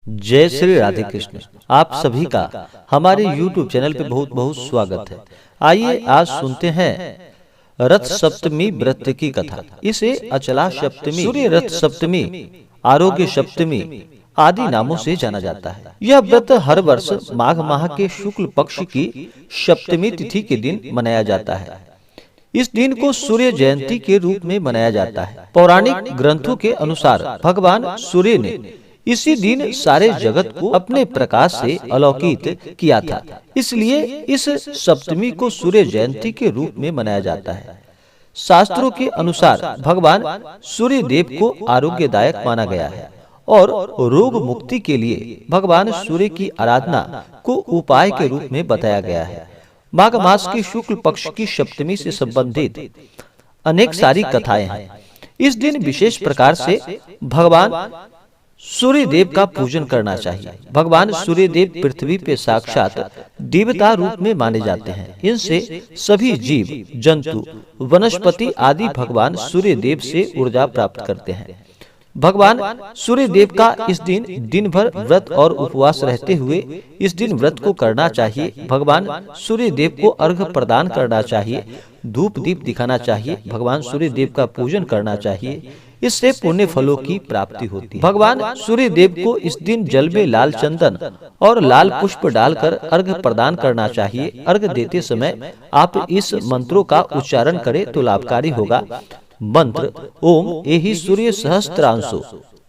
जय श्री राधे कृष्ण। आप सभी का हमारे YouTube चैनल पे बहुत बहुत स्वागत है। आइए आज सुनते हैं रथ सप्तमी व्रत की कथा। इसे अचला सप्तमी, सूर्य रथ सप्तमी, आरोग्य सप्तमी आदि नामों से जाना जाता है। यह व्रत हर वर्ष माघ माह के शुक्ल पक्ष की सप्तमी तिथि के दिन मनाया जाता है। इस दिन को सूर्य जयंती के रूप में मनाया जाता है। पौराणिक ग्रंथों के अनुसार भगवान सूर्य ने इसी दिन सारे जगत को अपने प्रकाश से अलौकित किया था, इसलिए इस सप्तमी को सूर्य जयंती के रूप में मनाया जाता है। शास्त्रों के अनुसार भगवान सूर्य देव को आरोग्यदायक माना गया है और रोग मुक्ति के लिए भगवान सूर्य की आराधना को उपाय के रूप में बताया गया है। माघ मास की शुक्ल पक्ष की सप्तमी से संबंधित अनेक सारी कथाएं हैं। इस दिन विशेष प्रकार से भगवान सूर्य देव का पूजन करना चाहिए। भगवान सूर्य देव पृथ्वी पे साक्षात देवता रूप में माने जाते हैं। इनसे सभी जीव जंतु वनस्पति आदि भगवान सूर्य देव से ऊर्जा प्राप्त करते हैं। भगवान सूर्य देव का इस दिन दिन भर व्रत और उपवास रहते हुए इस दिन व्रत को करना चाहिए। भगवान सूर्य देव को अर्घ्य प्रदान करना चाहिए, धूप दीप दिखाना चाहिए, भगवान सूर्य देव का पूजन करना चाहिए। इससे पुण्य फलों की प्राप्ति होती है। भगवान सूर्य देव को इस दिन जल में लाल चंदन और लाल पुष्प डालकर अर्घ्य प्रदान करना चाहिए। अर्घ्य देते समय आप इस मंत्रों का उच्चारण करें तो लाभकारी होगा। मंत्र ओम एहि सूर्य सहस्त्रांशो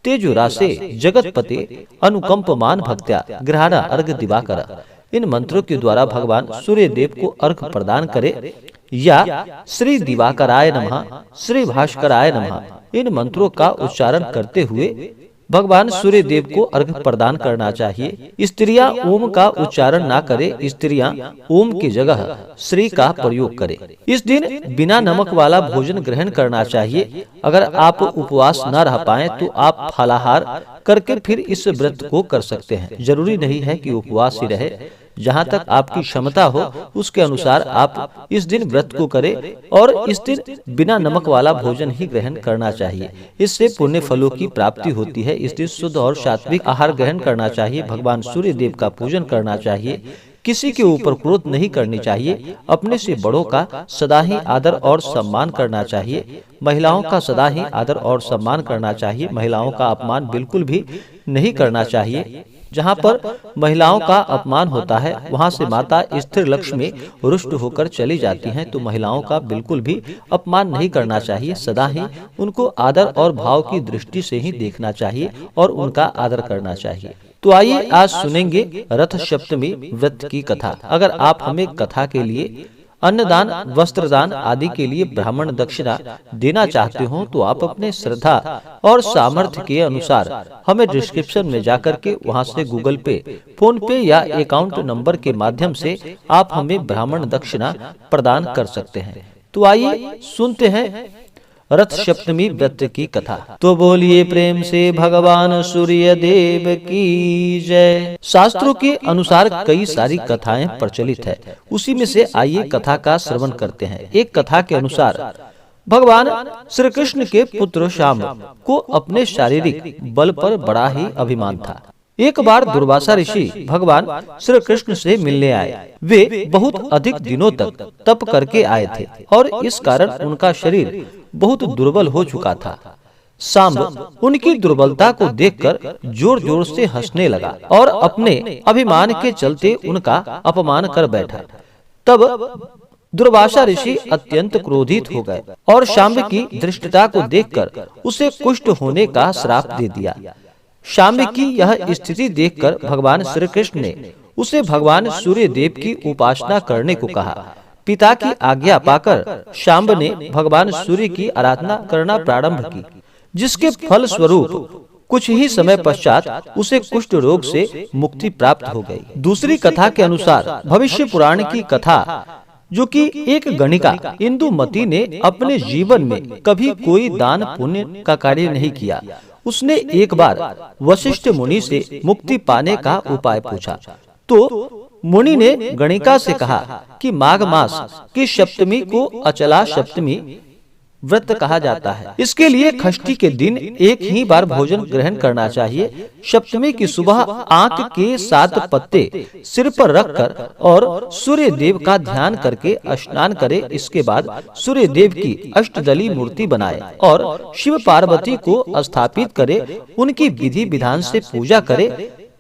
तेजुरासे जगतपते अनुकंपमान भक्त्या गृहाणा अर्घ्य दिवाकर। इन मंत्रों के द्वारा भगवान सूर्य देव को अर्घ्य प्रदान करे या श्री दिवाकराय नमः, श्री भास्कराय नमः इन मंत्रों का उच्चारण करते हुए भगवान सूर्य देव को अर्घ्य प्रदान करना चाहिए। स्त्रियां ओम का उच्चारण ना करें, स्त्रियां ओम की जगह श्री का प्रयोग करें। इस दिन बिना नमक वाला भोजन ग्रहण करना चाहिए। अगर आप उपवास न रह पाएं तो आप फलाहार करके फिर इस व्रत को कर सकते हैं। जरूरी नहीं है कि उपवास ही रहे, जहाँ तक आपकी क्षमता हो उसके अनुसार आप इस दिन व्रत को करें और इस दिन बिना नमक वाला भोजन ही ग्रहण करना चाहिए। इससे पुण्य फलों की प्राप्ति होती है। इस दिन शुद्ध और सात्विक आहार ग्रहण करना चाहिए। भगवान सूर्य देव का पूजन करना चाहिए। किसी के ऊपर क्रोध नहीं करनी चाहिए। अपने से बड़ों का सदा ही आदर और सम्मान करना चाहिए। महिलाओं का सदा ही आदर और सम्मान करना चाहिए। महिलाओं का अपमान बिल्कुल भी नहीं करना चाहिए। जहाँ पर महिलाओं का अपमान होता है वहाँ से माता स्थिर लक्ष्मी रुष्ट होकर चली जाती हैं, तो महिलाओं का बिल्कुल भी अपमान नहीं करना चाहिए। सदा ही उनको आदर और भाव की दृष्टि से ही देखना चाहिए और उनका आदर करना चाहिए। तो आइए आज सुनेंगे रथ सप्तमी व्रत की कथा। अगर आप हमें कथा के लिए अन्नदान, वस्त्रदान आदि के लिए ब्राह्मण दक्षिणा देना चाहते हो तो आप अपने श्रद्धा और सामर्थ्य के अनुसार हमें डिस्क्रिप्शन में जाकर के वहां से गूगल पे, फोन पे या अकाउंट नंबर के माध्यम से आप हमें ब्राह्मण दक्षिणा प्रदान कर सकते हैं। तो आइए सुनते हैं रथ सप्तमी व्रत की कथा। तो बोलिए प्रेम से भगवान सूर्य देव की जय। शास्त्रों के अनुसार कई सारी कथाएं प्रचलित है, उसी में से आइए कथा का श्रवण करते हैं। एक कथा के अनुसार भगवान श्री कृष्ण के पुत्र शाम को अपने शारीरिक बल पर बड़ा ही अभिमान था। एक बार दुर्वासा ऋषि भगवान श्री कृष्ण से मिलने आए। वे बहुत अधिक दिनों तक तप करके आए थे और इस कारण उनका शरीर बहुत दुर्बल हो चुका था। सांब उनकी दुर्बलता को देखकर जोर जोर से हंसने लगा और अपने अभिमान के चलते उनका अपमान कर बैठा। तब दुर्वासा ऋषि अत्यंत क्रोधित हो गए और शाम्ब की धृष्टता को देखकर उसे कुष्ठ होने का श्राप दे दिया। शाम्ब की यह स्थिति देखकर भगवान श्री कृष्ण ने उसे भगवान सूर्य देव की उपासना करने को कहा। पिता की आज्ञा पाकर शाम्ब ने भगवान सूर्य की आराधना करना प्रारंभ की, जिसके फल स्वरूप कुछ ही समय पश्चात उसे कुष्ठ रोग से मुक्ति प्राप्त हो गई। दूसरी कथा के अनुसार भविष्य पुराण की कथा, जो कि एक गणिका इंदुमती ने अपने जीवन में कभी कोई दान पुण्य का कार्य नहीं किया, उसने एक बार वशिष्ठ मुनि से मुक्ति पाने का उपाय पूछा। तो मुनि ने गणिका से कहा कि माघ मास की सप्तमी को अचला सप्तमी व्रत कहा जाता है। इसके लिए षष्ठी के दिन एक ही बार भोजन ग्रहण करना चाहिए। सप्तमी की सुबह आंख के 7 पत्ते सिर पर रखकर और सूर्य देव का ध्यान करके स्नान करे। इसके बाद सूर्य देव की अष्टदली मूर्ति बनाए और शिव पार्वती को स्थापित करे। उनकी विधि विधान से पूजा करे।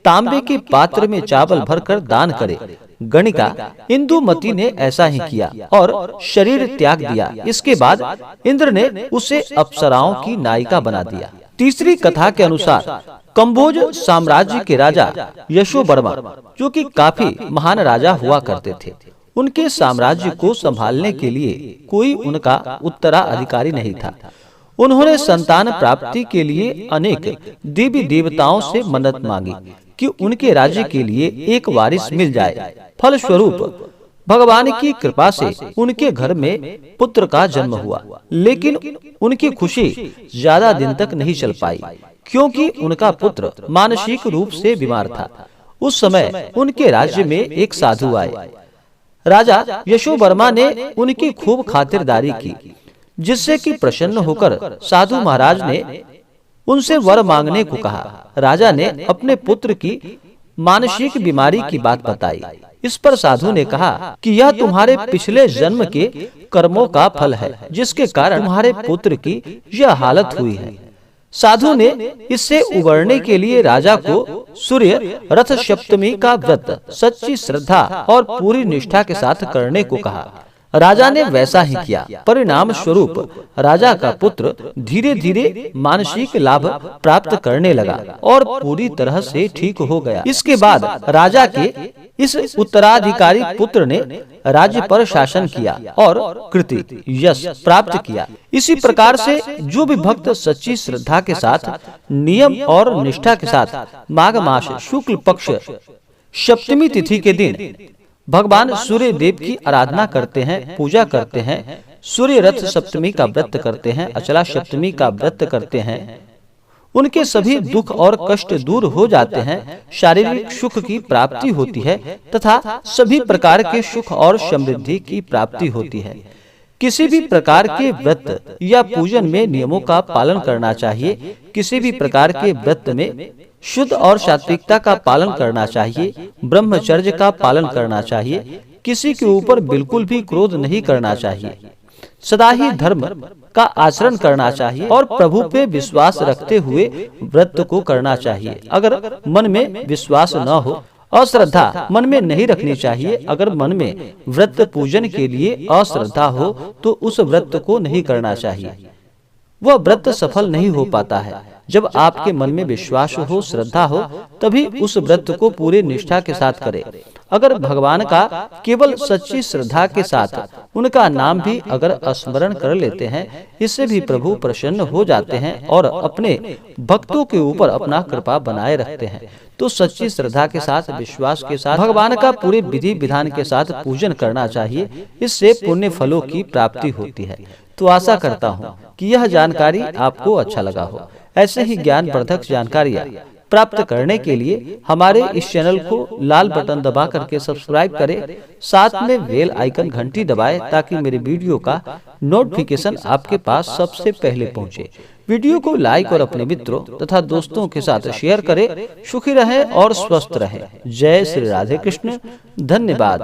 तांबे के पात्र में चावल भरकर दान करे। गणिका इंदुमती ने ऐसा ही किया और शरीर त्याग दिया। इसके बाद इंद्र ने उसे अप्सराओं की नायिका बना दिया। तीसरी कथा के अनुसार कंबोज साम्राज्य के राजा यशोवर्मा, जो कि काफी महान राजा हुआ करते थे, उनके साम्राज्य को संभालने के लिए कोई उनका उत्तराधिकारी नहीं था। उन्होंने संतान प्राप्ति के लिए अनेक देवी देवताओं से मन्नत मांगी कि उनके राज्य के लिए एक वारिस मिल जाए। फलस्वरूप भगवान की कृपा से उनके घर में पुत्र का जन्म हुआ, लेकिन उनकी खुशी ज्यादा दिन तक नहीं चल पाई, क्योंकि उनका पुत्र मानसिक रूप से बीमार था। उस समय उनके राज्य में एक साधु आए। राजा यशोवर्मा ने उनकी खूब खातिरदारी की, जिससे कि प्रसन्न होकर साधु महाराज ने उनसे वर मांगने को कहा। राजा ने अपने पुत्र की मानसिक बीमारी की बात बताई। इस पर साधु ने कहा कि यह तुम्हारे पिछले जन्म के कर्मों का फल है, जिसके कारण तुम्हारे पुत्र की यह हालत हुई है। साधु ने इससे उबरने के लिए राजा को सूर्य रथ सप्तमी का व्रत सच्ची श्रद्धा और पूरी निष्ठा के साथ करने को कहा। राजा ने वैसा ही किया। परिणाम स्वरूप राजा का पुत्र धीरे धीरे मानसिक लाभ प्राप्त करने लगा और पूरी तरह से ठीक हो गया। इसके बाद राजा के इस उत्तराधिकारी पुत्र ने राज्य पर शासन किया और कृति यश प्राप्त किया। इसी प्रकार से जो भी भक्त सच्ची श्रद्धा के साथ, नियम और निष्ठा के साथ माघ मास शुक्ल पक्ष सप्तमी तिथि के दिन भगवान सूर्य देव की आराधना करते हैं, पूजा करते हैं, सूर्य रथ सप्तमी का व्रत करते हैं, अचला सप्तमी का व्रत करते हैं, उनके सभी दुख और कष्ट दूर हो जाते हैं, शारीरिक सुख की प्राप्ति होती है तथा सभी प्रकार के सुख और समृद्धि की प्राप्ति होती है। किसी भी प्रकार के व्रत या पूजन में नियमों का पालन करना चाहिए। किसी भी प्रकार के व्रत में शुद्ध और सात्विकता का पालन करना चाहिए। ब्रह्मचर्य का पालन करना चाहिए। किसी के ऊपर बिल्कुल भी क्रोध नहीं करना चाहिए। सदा ही धर्म का आचरण करना चाहिए और प्रभु पे विश्वास रखते हुए व्रत को करना चाहिए। अगर मन में विश्वास न हो, अश्रद्धा मन में नहीं रखनी चाहिए। अगर मन में व्रत पूजन के लिए अश्रद्धा हो तो उस व्रत को नहीं करना चाहिए। वह व्रत सफल नहीं हो पाता है। जब आपके मन में विश्वास हो, श्रद्धा हो, तभी उस व्रत को पूरे निष्ठा के साथ करें। अगर भगवान का केवल सच्ची श्रद्धा के साथ उनका नाम भी अगर स्मरण कर लेते हैं, इससे भी प्रभु प्रसन्न हो जाते हैं और अपने भक्तों के ऊपर अपना कृपा बनाए रखते हैं। तो सच्ची श्रद्धा के साथ, विश्वास के साथ भगवान का पूरे विधि विधान के साथ पूजन करना चाहिए। इससे पुण्य फलों की प्राप्ति होती है। तो आशा करता हूँ कि यह जानकारी आपको अच्छा लगा हो। ऐसे ही ज्ञानवर्धक जानकारियाँ प्राप्त करने के लिए हमारे इस चैनल को लाल बटन दबा करके सब्सक्राइब करें। साथ में बेल आइकन घंटी दबाएं ताकि मेरे वीडियो का नोटिफिकेशन आपके पास सबसे पहले पहुंचे। वीडियो को लाइक और अपने मित्रों तथा दोस्तों के साथ शेयर करें। सुखी रहें और स्वस्थ रहें। जय श्री राधे कृष्ण। धन्यवाद।